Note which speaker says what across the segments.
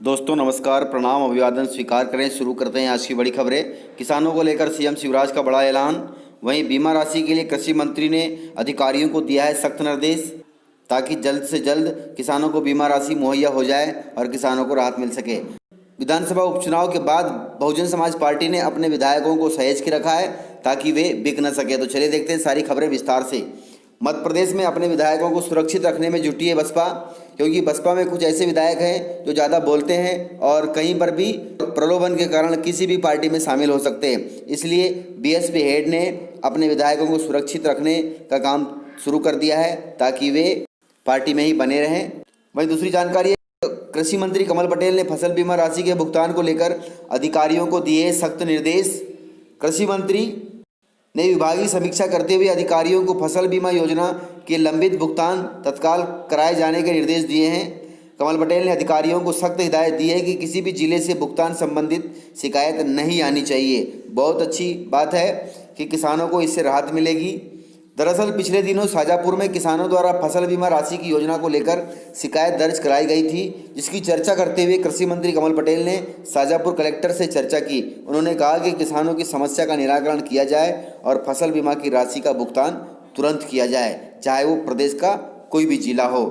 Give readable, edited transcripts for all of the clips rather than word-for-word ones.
Speaker 1: दोस्तों नमस्कार, प्रणाम, अभिवादन स्वीकार करें। शुरू करते हैं आज की बड़ी खबरें। किसानों को लेकर सीएम शिवराज का बड़ा ऐलान। वहीं बीमा राशि के लिए कृषि मंत्री ने अधिकारियों को दिया है सख्त निर्देश ताकि जल्द से जल्द किसानों को बीमा राशि मुहैया हो जाए और किसानों को राहत मिल सके। विधानसभा उपचुनाव के बाद बहुजन समाज पार्टी ने अपने विधायकों को सहेज के रखा है ताकि वे बिक न सके। तो चलिए देखते हैं सारी खबरें विस्तार से। मध्य प्रदेश में अपने विधायकों को सुरक्षित रखने में जुटी है बसपा, क्योंकि बसपा में कुछ ऐसे विधायक हैं जो ज़्यादा बोलते हैं और कहीं पर भी प्रलोभन के कारण किसी भी पार्टी में शामिल हो सकते हैं। इसलिए बीएसपी हेड ने अपने विधायकों को सुरक्षित रखने का काम शुरू कर दिया है ताकि वे पार्टी में ही बने रहें। वहीं दूसरी जानकारी है, कृषि मंत्री कमल पटेल ने फसल बीमा राशि के भुगतान को लेकर अधिकारियों को दिए सख्त निर्देश। कृषि मंत्री ने विभागीय समीक्षा करते हुए अधिकारियों को फसल बीमा योजना के लंबित भुगतान तत्काल कराए जाने के निर्देश दिए हैं। कमल पटेल ने अधिकारियों को सख्त हिदायत दी है कि किसी भी जिले से भुगतान संबंधित शिकायत नहीं आनी चाहिए। बहुत अच्छी बात है कि किसानों को इससे राहत मिलेगी। दरअसल पिछले दिनों शाजापुर में किसानों द्वारा फसल बीमा राशि की योजना को लेकर शिकायत दर्ज कराई गई थी, जिसकी चर्चा करते हुए कृषि मंत्री कमल पटेल ने शाजापुर कलेक्टर से चर्चा की। उन्होंने कहा कि किसानों की समस्या का निराकरण किया जाए और फसल बीमा की राशि का भुगतान तुरंत किया जाए, चाहे वो प्रदेश का कोई भी जिला हो।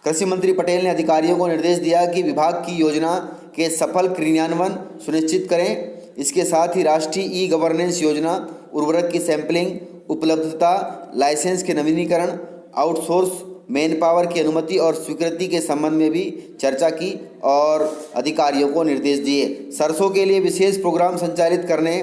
Speaker 1: कृषि मंत्री पटेल ने अधिकारियों को निर्देश दिया कि विभाग की योजना के सफल क्रियान्वयन सुनिश्चित करें। इसके साथ ही राष्ट्रीय ई गवर्नेंस योजना, उर्वरक की सैंपलिंग, उपलब्धता, लाइसेंस के नवीनीकरण, आउटसोर्स मैन पावर की अनुमति और स्वीकृति के संबंध में भी चर्चा की और अधिकारियों को निर्देश दिए। सरसों के लिए विशेष प्रोग्राम संचालित करने,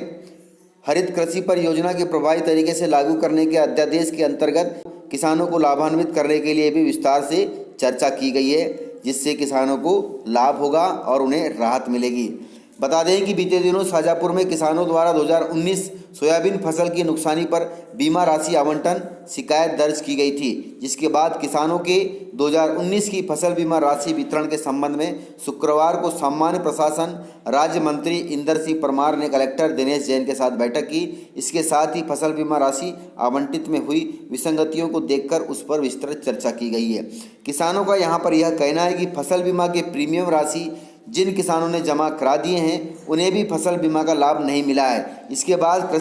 Speaker 1: हरित कृषि पर योजना के प्रभावी तरीके से लागू करने के अध्यादेश के अंतर्गत किसानों को लाभान्वित करने के लिए भी विस्तार से चर्चा की गई है, जिससे किसानों को लाभ होगा और उन्हें राहत मिलेगी। बता दें कि बीते दिनों शाजापुर में किसानों द्वारा 2019 सोयाबीन फसल की नुकसानी पर बीमा राशि आवंटन शिकायत दर्ज की गई थी, जिसके बाद किसानों के 2019 की फसल बीमा राशि वितरण के संबंध में शुक्रवार को सामान्य प्रशासन राज्य मंत्री इंदर सिंह परमार ने कलेक्टर दिनेश जैन के साथ बैठक की। इसके साथ ही फसल बीमा राशि आवंटित में हुई विसंगतियों को देखकर उस पर विस्तृत चर्चा की गई है। किसानों का यहाँ पर यह कहना है कि फसल बीमा के प्रीमियम राशि जिन किसानों ने जमा करा दिए हैं उन्हें भी फसल बीमा का लाभ नहीं मिला है। इसके बाद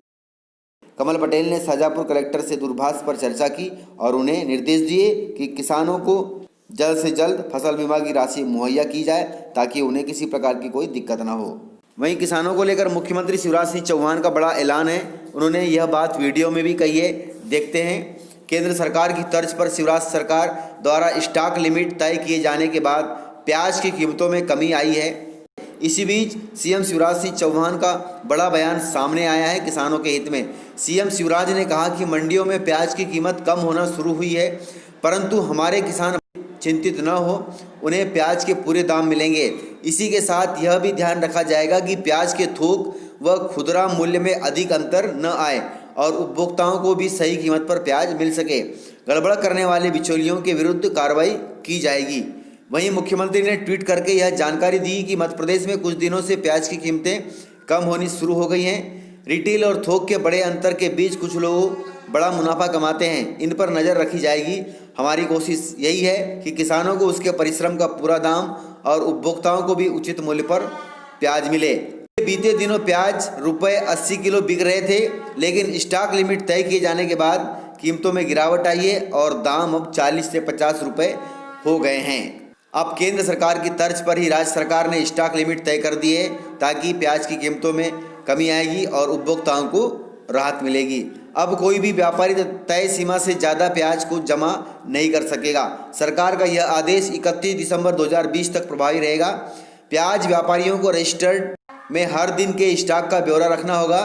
Speaker 1: कमल पटेल ने शाजापुर कलेक्टर से दूरभाष पर चर्चा की और उन्हें निर्देश दिए कि किसानों को जल्द से जल्द फसल बीमा की राशि मुहैया की जाए ताकि उन्हें किसी प्रकार की कोई दिक्कत ना हो। वहीं किसानों को लेकर मुख्यमंत्री शिवराज सिंह चौहान का बड़ा ऐलान है। उन्होंने यह बात वीडियो में भी कही है, देखते हैं। केंद्र सरकार की तर्ज पर शिवराज सरकार द्वारा स्टॉक लिमिट तय किए जाने के बाद प्याज की कीमतों में कमी आई है। इसी बीच सीएम शिवराज सिंह चौहान का बड़ा बयान सामने आया है किसानों के हित में। सीएम शिवराज ने कहा कि मंडियों में प्याज की कीमत कम होना शुरू हुई है, परंतु हमारे किसान चिंतित न हो, उन्हें प्याज के पूरे दाम मिलेंगे। इसी के साथ यह भी ध्यान रखा जाएगा कि प्याज के थोक व खुदरा मूल्य में अधिक अंतर न आए और उपभोक्ताओं को भी सही कीमत पर प्याज मिल सके। गड़बड़ करने वाले बिचौलियों के विरुद्ध कार्रवाई की जाएगी। वहीं मुख्यमंत्री ने ट्वीट करके यह जानकारी दी कि मध्य प्रदेश में कुछ दिनों से प्याज की कीमतें कम होनी शुरू हो गई हैं। रिटेल और थोक के बड़े अंतर के बीच कुछ लोग बड़ा मुनाफा कमाते हैं, इन पर नज़र रखी जाएगी। हमारी कोशिश यही है कि किसानों को उसके परिश्रम का पूरा दाम और उपभोक्ताओं को भी उचित मूल्य पर प्याज मिले। बीते दिनों प्याज ₹80 किलो बिक रहे थे, लेकिन स्टॉक लिमिट तय किए जाने के बाद कीमतों में गिरावट आई है और दाम अब 40 से 50 रुपये हो गए हैं। अब केंद्र सरकार की तर्ज पर ही राज्य सरकार ने स्टॉक लिमिट तय कर दी है ताकि प्याज की कीमतों में कमी आएगी और उपभोक्ताओं को राहत मिलेगी। अब कोई भी व्यापारी तय सीमा से ज़्यादा प्याज को जमा नहीं कर सकेगा। सरकार का यह आदेश 31 दिसंबर 2020 तक प्रभावी रहेगा। प्याज व्यापारियों को रजिस्टर्ड में हर दिन के स्टॉक का ब्यौरा रखना होगा।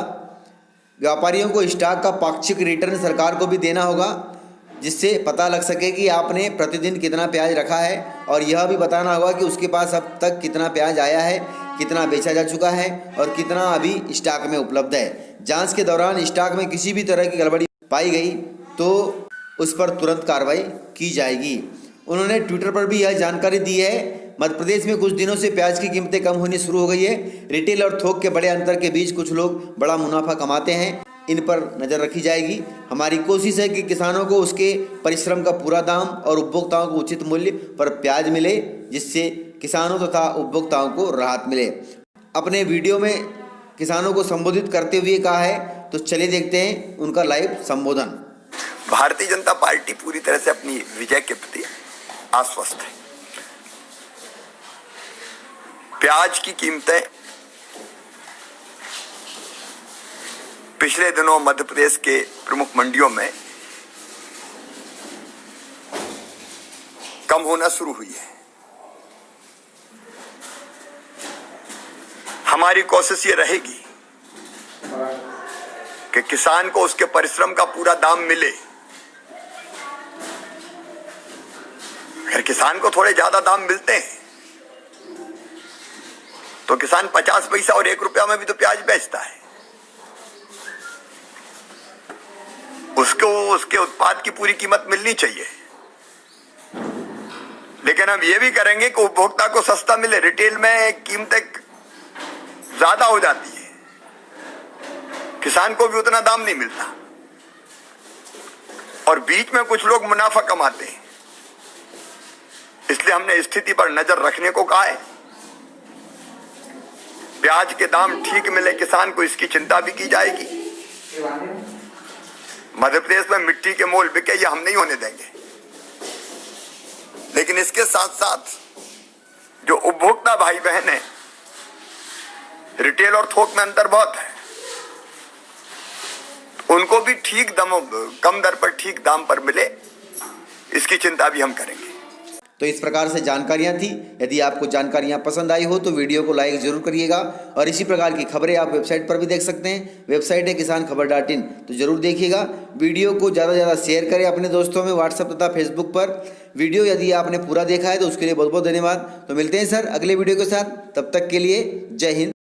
Speaker 1: व्यापारियों को स्टॉक का पाक्षिक रिटर्न सरकार को भी देना होगा, जिससे पता लग सके कि आपने प्रतिदिन कितना प्याज रखा है और यह भी बताना होगा कि उसके पास अब तक कितना प्याज आया है, कितना बेचा जा चुका है और कितना अभी स्टॉक में उपलब्ध है। जांच के दौरान स्टॉक में किसी भी तरह की गड़बड़ी पाई गई तो उस पर तुरंत कार्रवाई की जाएगी। उन्होंने ट्विटर पर भी यह जानकारी दी है। मध्य प्रदेश में कुछ दिनों से प्याज की कीमतें कम होनी शुरू हो गई है। रिटेल और थोक के बड़े अंतर के बीच कुछ लोग बड़ा मुनाफा कमाते हैं, इन पर नज़र रखी जाएगी। हमारी कोशिश है कि किसानों को उसके परिश्रम का पूरा दाम और उपभोक्ताओं को उचित मूल्य पर प्याज मिले, जिससे किसानों तथा उपभोक्ताओं को राहत मिले। अपने वीडियो में किसानों को संबोधित करते हुए कहा है, तो चलिए देखते हैं उनका लाइव संबोधन।
Speaker 2: भारतीय जनता पार्टी पूरी तरह से अपनी विजय के प्रति आश्वस्त है। प्याज की कीमतें पिछले दिनों मध्य प्रदेश के प्रमुख मंडियों में कम होना शुरू हुई है। हमारी कोशिश ये रहेगी कि किसान को उसके परिश्रम का पूरा दाम मिले। अगर किसान को थोड़े ज्यादा दाम मिलते हैं तो किसान 50 पैसा और 1 रुपया में भी तो प्याज बेचता है। उसको उसके उत्पाद की पूरी कीमत मिलनी चाहिए। लेकिन हम ये भी करेंगे कि उपभोक्ता को सस्ता मिले। रिटेल में कीमतें ज्यादा हो जाती है, किसान को भी उतना दाम नहीं मिलता और बीच में कुछ लोग मुनाफा कमाते हैं। इसलिए हमने स्थिति पर नजर रखने को कहा है। प्याज के दाम ठीक मिले किसान को, इसकी चिंता भी की जाएगी। मध्य प्रदेश में मिट्टी के मोल बिके, ये हम नहीं होने देंगे। लेकिन इसके साथ साथ जो उपभोक्ता भाई बहन है, रिटेल और थोक में अंतर बहुत है, उनको भी ठीक कम दर पर ठीक दाम पर मिले, इसकी चिंता भी हम करेंगे।
Speaker 1: तो इस प्रकार से जानकारियां थी। यदि आपको जानकारियां पसंद आई हो तो वीडियो को लाइक जरूर करिएगा और इसी प्रकार की खबरें आप वेबसाइट पर भी देख सकते हैं। वेबसाइट है kisanKhabar.in, तो जरूर देखिएगा। वीडियो को ज़्यादा से ज़्यादा शेयर करें अपने दोस्तों में व्हाट्सएप तथा फेसबुक पर। वीडियो यदि आपने पूरा देखा है तो उसके लिए बहुत बहुत धन्यवाद। तो मिलते हैं सर अगले वीडियो के साथ, तब तक के लिए जय हिंद।